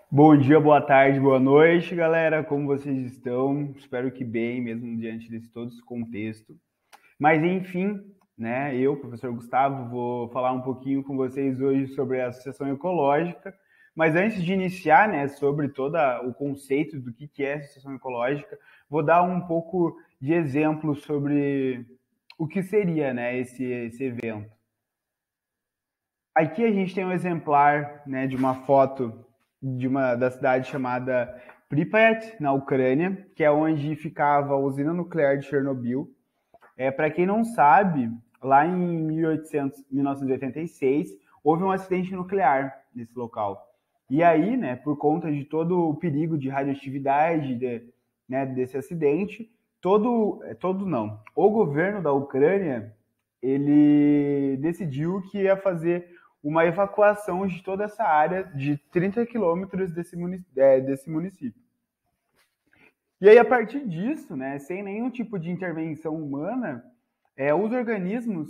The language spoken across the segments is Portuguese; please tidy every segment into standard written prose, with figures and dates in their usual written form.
Bom dia, boa tarde, boa noite, galera. Como vocês estão? Espero que bem, mesmo diante desse todo esse contexto. Mas enfim, né? Eu, professor Gustavo, vou falar um pouquinho com vocês hoje sobre a associação ecológica. Mas antes de iniciar, né, sobre todo o conceito do que é associação ecológica, vou dar um pouco de exemplo sobre o que seria, né, esse evento. Aqui a gente tem um exemplar, né, de uma foto da cidade chamada Pripyat, na Ucrânia, que é onde ficava a usina nuclear de Chernobyl. Para quem não sabe, lá em 1986, houve um acidente nuclear nesse local. E aí, né, por conta de todo o perigo de radioatividade né, desse acidente, o governo da Ucrânia, ele decidiu que ia fazer uma evacuação de toda essa área de 30 quilômetros desse município. E aí, a partir disso, né, sem nenhum tipo de intervenção humana, os organismos,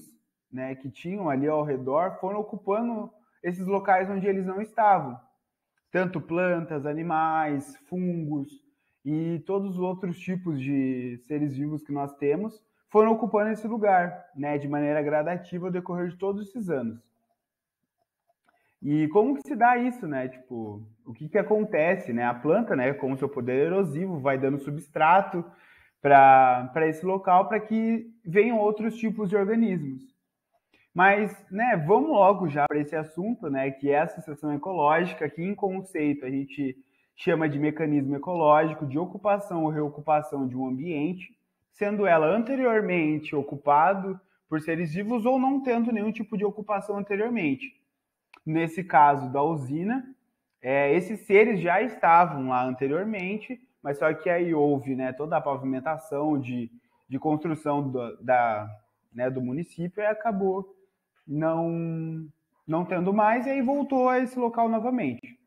né, que tinham ali ao redor foram ocupando esses locais onde eles não estavam. Tanto plantas, animais, fungos e todos os outros tipos de seres vivos que nós temos foram ocupando esse lugar, né, de maneira gradativa ao decorrer de todos esses anos. E como que se dá isso, né? Tipo, o que que acontece, né? A planta, né, com seu poder erosivo, vai dando substrato para esse local para que venham outros tipos de organismos. Mas, né, vamos logo já para esse assunto, né, que é a associação ecológica, que em conceito a gente chama de mecanismo ecológico de ocupação ou reocupação de um ambiente, sendo ela anteriormente ocupado por seres vivos ou não tendo nenhum tipo de ocupação anteriormente. Nesse caso da usina, esses seres já estavam lá anteriormente, mas só que aí houve, né, toda a pavimentação de construção né, do município e acabou não tendo mais, e aí voltou a esse local novamente.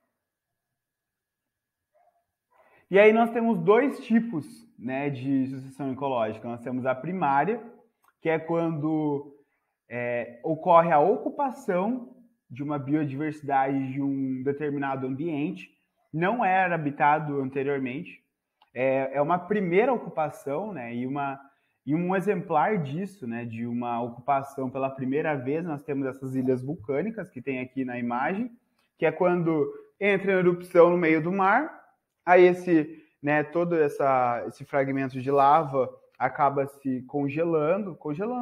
E aí nós temos dois tipos, né, de sucessão ecológica. Nós temos a primária, que é quando ocorre a ocupação de uma biodiversidade de um determinado ambiente, não era habitado anteriormente, é uma primeira ocupação, né, e um exemplar disso, né, de uma ocupação pela primeira vez, nós temos essas ilhas vulcânicas que tem aqui na imagem, que é quando entra em erupção no meio do mar, aí todo esse fragmento de lava acaba se congelando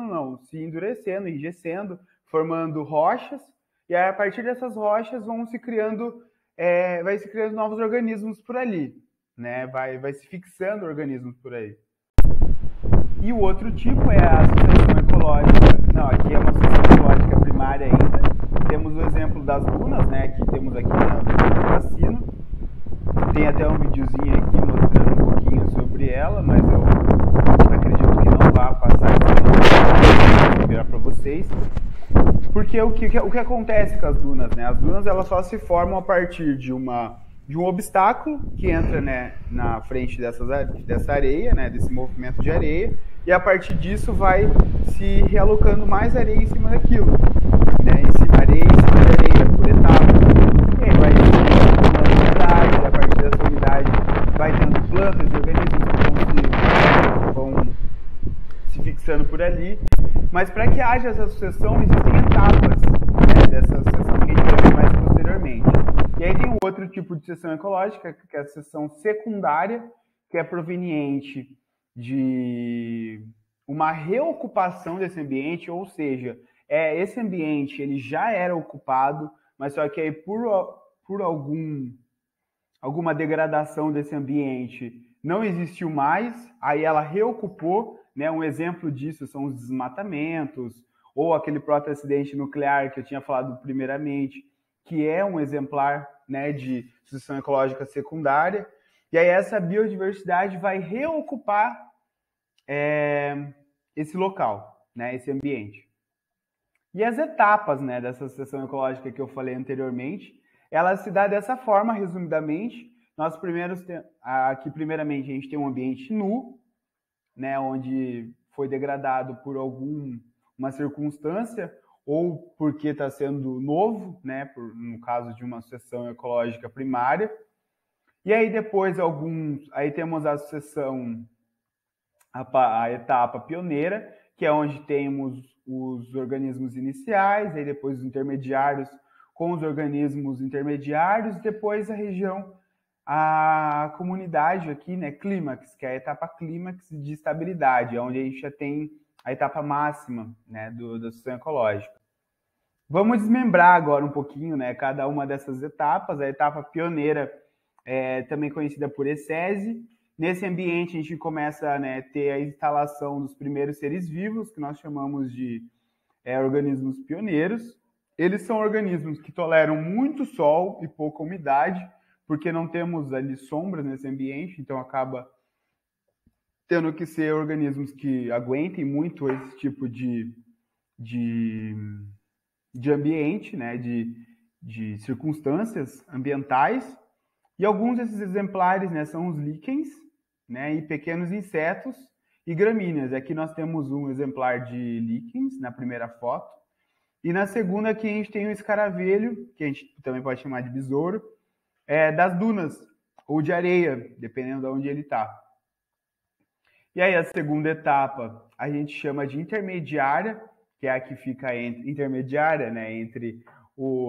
não, se endurecendo, enrijecendo, formando rochas, e aí a partir dessas rochas vai se criando novos organismos por ali, né? Vai se fixando organismos por aí. E o outro tipo é a associação ecológica. Não, aqui é uma associação ecológica primária ainda. Temos o exemplo das dunas, né? Que temos aqui na zona do Cassino. Tem até um videozinho aqui mostrando um pouquinho sobre ela, mas eu acredito que não vá passar esse vídeo virar para vocês. Porque o que acontece com as dunas, né? As dunas elas só se formam a partir de um obstáculo que entra, né, na frente dessa areia, né, desse movimento de areia, e a partir disso vai se realocando mais areia em cima daquilo, né, areia em cima de areia, por etapas. E aí vai se uma umidade, e a partir dessa umidade vai tendo plantas e organismos que vão se fixando por ali. Mas para que haja essa sucessão, existem etapas, né, dessa sucessão que a gente vai ver mais posteriormente. E aí tem um outro tipo de sucessão ecológica, que é a sucessão secundária, que é proveniente de uma reocupação desse ambiente, ou seja, esse ambiente ele já era ocupado, mas só que aí por alguma degradação desse ambiente não existiu mais, aí ela reocupou, né? Um exemplo disso são os desmatamentos, ou aquele próprio acidente nuclear que eu tinha falado primeiramente, que é um exemplar, né, de sucessão ecológica secundária. E aí essa biodiversidade vai reocupar esse local, né, esse ambiente. E as etapas, né, dessa sucessão ecológica que eu falei anteriormente, ela se dá dessa forma, resumidamente. Aqui primeiramente a gente tem um ambiente nu, né, onde foi degradado por uma circunstância ou porque está sendo novo, né, no caso de uma sucessão ecológica primária. E aí depois aí temos a sucessão, a etapa pioneira, que é onde temos os organismos iniciais, aí depois os intermediários com os organismos intermediários, depois a comunidade aqui, né, clímax, que é a etapa clímax de estabilidade, onde a gente já tem a etapa máxima, né, da sucessão ecológica. Vamos desmembrar agora um pouquinho, né, cada uma dessas etapas. A etapa pioneira é também conhecida por ecese. Nesse ambiente, a gente começa a, né, ter a instalação dos primeiros seres vivos, que nós chamamos de organismos pioneiros. Eles são organismos que toleram muito sol e pouca umidade, porque não temos ali sombras nesse ambiente, então acaba tendo que ser organismos que aguentem muito esse tipo de ambiente, né, de circunstâncias ambientais. E alguns desses exemplares, né, são os líquens, né, e pequenos insetos e gramíneas. Aqui nós temos um exemplar de líquens na primeira foto. E na segunda aqui a gente tem o escaravelho, que a gente também pode chamar de besouro, das dunas ou de areia, dependendo de onde ele está. E aí a segunda etapa a gente chama de intermediária, que é a que fica intermediária, né, entre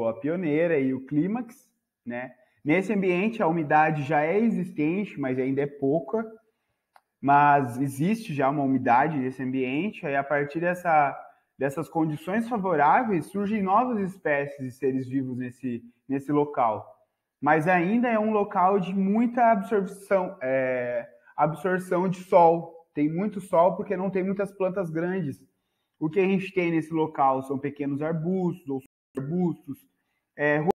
a pioneira e o clímax, né? Nesse ambiente a umidade já é existente, mas ainda é pouca, mas existe já uma umidade nesse ambiente. Aí a partir dessas condições favoráveis surgem novas espécies de seres vivos nesse local, mas ainda é um local de muita absorção de sol. Tem muito sol porque não tem muitas plantas grandes. O que a gente tem nesse local são pequenos arbustos ou arbustos,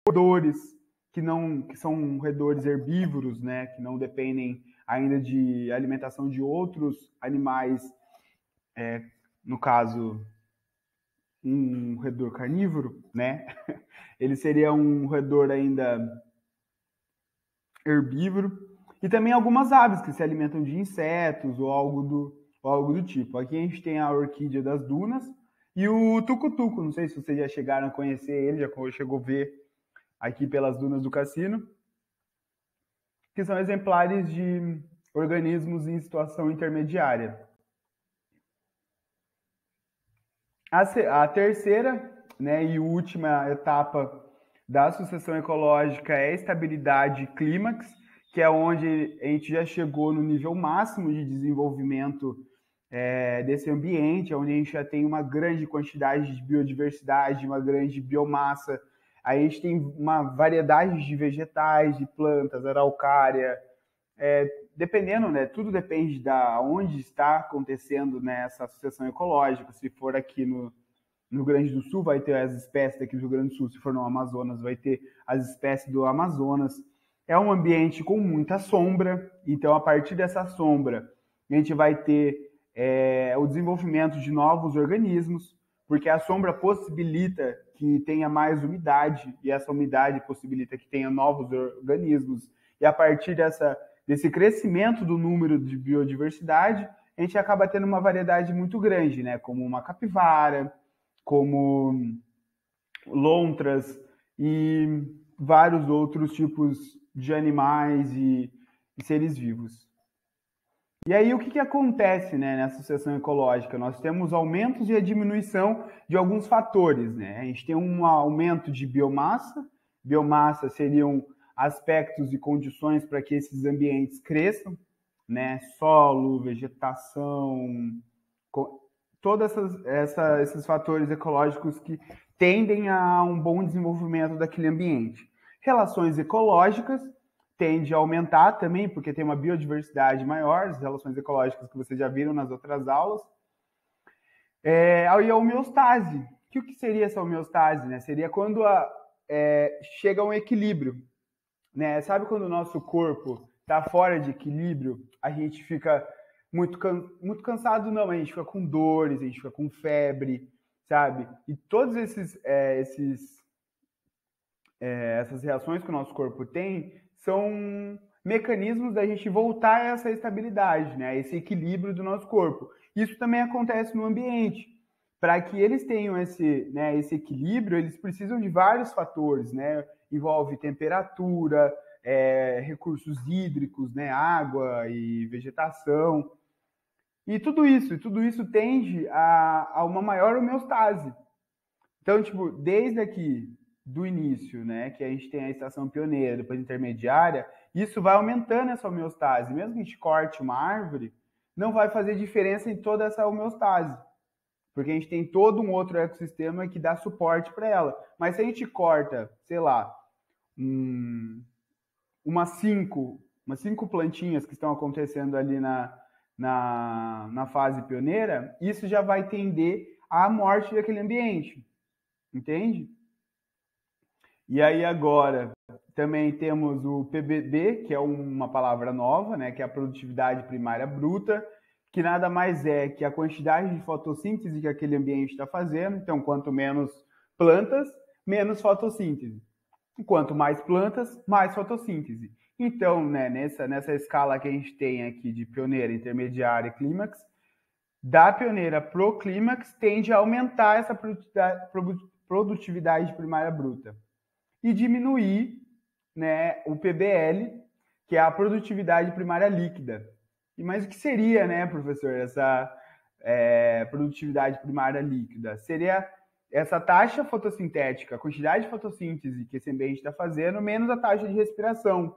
roedores, que são roedores herbívoros, né, que não dependem ainda de alimentação de outros animais, no caso, um roedor carnívoro, né? Ele seria um roedor ainda herbívoro. E também algumas aves que se alimentam de insetos ou algo do tipo. Aqui a gente tem a orquídea das dunas e o tucutuco. Não sei se vocês já chegaram a conhecer ele, já chegou a ver aqui pelas dunas do Cassino, que são exemplares de organismos em situação intermediária. A terceira, né, e última etapa da sucessão ecológica é a estabilidade clímax, que é onde a gente já chegou no nível máximo de desenvolvimento desse ambiente, onde a gente já tem uma grande quantidade de biodiversidade, uma grande biomassa. A gente tem uma variedade de vegetais, de plantas, araucária, dependendo, né? Tudo depende de onde está acontecendo, né, essa sucessão ecológica. Se for aqui no Rio Grande do Sul, vai ter as espécies daqui do Rio Grande do Sul. Se for no Amazonas, vai ter as espécies do Amazonas. É um ambiente com muita sombra, então a partir dessa sombra a gente vai ter o desenvolvimento de novos organismos, porque a sombra possibilita que tenha mais umidade, e essa umidade possibilita que tenha novos organismos, e a partir desse crescimento do número de biodiversidade, a gente acaba tendo uma variedade muito grande, né? Como uma capivara, como lontras e vários outros tipos de animais e seres vivos. E aí o que acontece, né, nessa sucessão ecológica? Nós temos aumentos e a diminuição de alguns fatores, né? A gente tem um aumento de biomassa. Biomassa seriam aspectos e condições para que esses ambientes cresçam, né? Solo, vegetação, todos esses fatores ecológicos que tendem a um bom desenvolvimento daquele ambiente. Relações ecológicas tende a aumentar também, porque tem uma biodiversidade maior, as relações ecológicas que vocês já viram nas outras aulas. E a homeostase. O que seria essa homeostase? Né? Seria quando chega a um equilíbrio. Né? Sabe quando o nosso corpo está fora de equilíbrio, a gente fica muito cansado? Não, a gente fica com dores, a gente fica com febre, sabe? E todas essas reações que o nosso corpo tem são mecanismos da gente voltar a essa estabilidade, né? Esse equilíbrio do nosso corpo. Isso também acontece no ambiente. Para que eles tenham esse equilíbrio, eles precisam de vários fatores, né? Envolve temperatura, recursos hídricos, né, água e vegetação. E tudo isso tende a uma maior homeostase. Então, tipo, desde aqui do início, né, que a gente tem a estação pioneira, depois intermediária, isso vai aumentando essa homeostase. Mesmo que a gente corte uma árvore, não vai fazer diferença em toda essa homeostase, porque a gente tem todo um outro ecossistema que dá suporte para ela. Mas se a gente corta, sei lá, umas cinco plantinhas que estão acontecendo ali na fase pioneira, isso já vai tender à morte daquele ambiente, entende? E aí agora também temos o PBB, que é uma palavra nova, né, que é a produtividade primária bruta, que nada mais é que a quantidade de fotossíntese que aquele ambiente está fazendo. Então, quanto menos plantas, menos fotossíntese. E quanto mais plantas, mais fotossíntese. Então, né, nessa escala que a gente tem aqui de pioneira, intermediária e clímax, da pioneira pro clímax tende a aumentar essa produtividade primária bruta e diminuir, né, o PBL, que é a produtividade primária líquida. E mas o que seria, né, professor, essa produtividade primária líquida? Seria essa taxa fotossintética, a quantidade de fotossíntese que esse ambiente está fazendo, menos a taxa de respiração.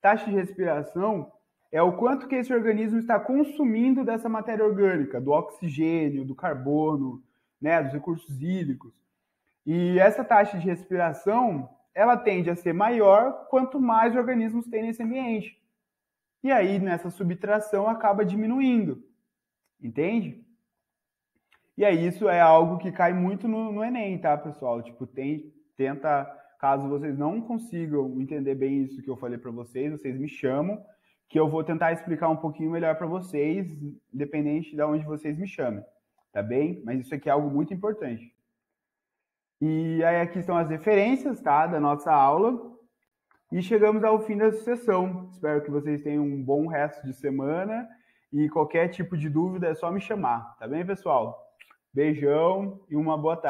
Taxa de respiração é o quanto que esse organismo está consumindo dessa matéria orgânica, do oxigênio, do carbono, né, dos recursos hídricos. E essa taxa de respiração, ela tende a ser maior quanto mais organismos tem nesse ambiente. E aí, nessa subtração, acaba diminuindo. Entende? E aí, isso é algo que cai muito no Enem, tá, pessoal? Tipo, tenta, caso vocês não consigam entender bem isso que eu falei para vocês me chamam, que eu vou tentar explicar um pouquinho melhor para vocês, independente de onde vocês me chamem, tá bem? Mas isso aqui é algo muito importante. E aí aqui estão as referências, tá, da nossa aula. E chegamos ao fim da sessão. Espero que vocês tenham um bom resto de semana e qualquer tipo de dúvida é só me chamar, tá bem, pessoal? Beijão e uma boa tarde.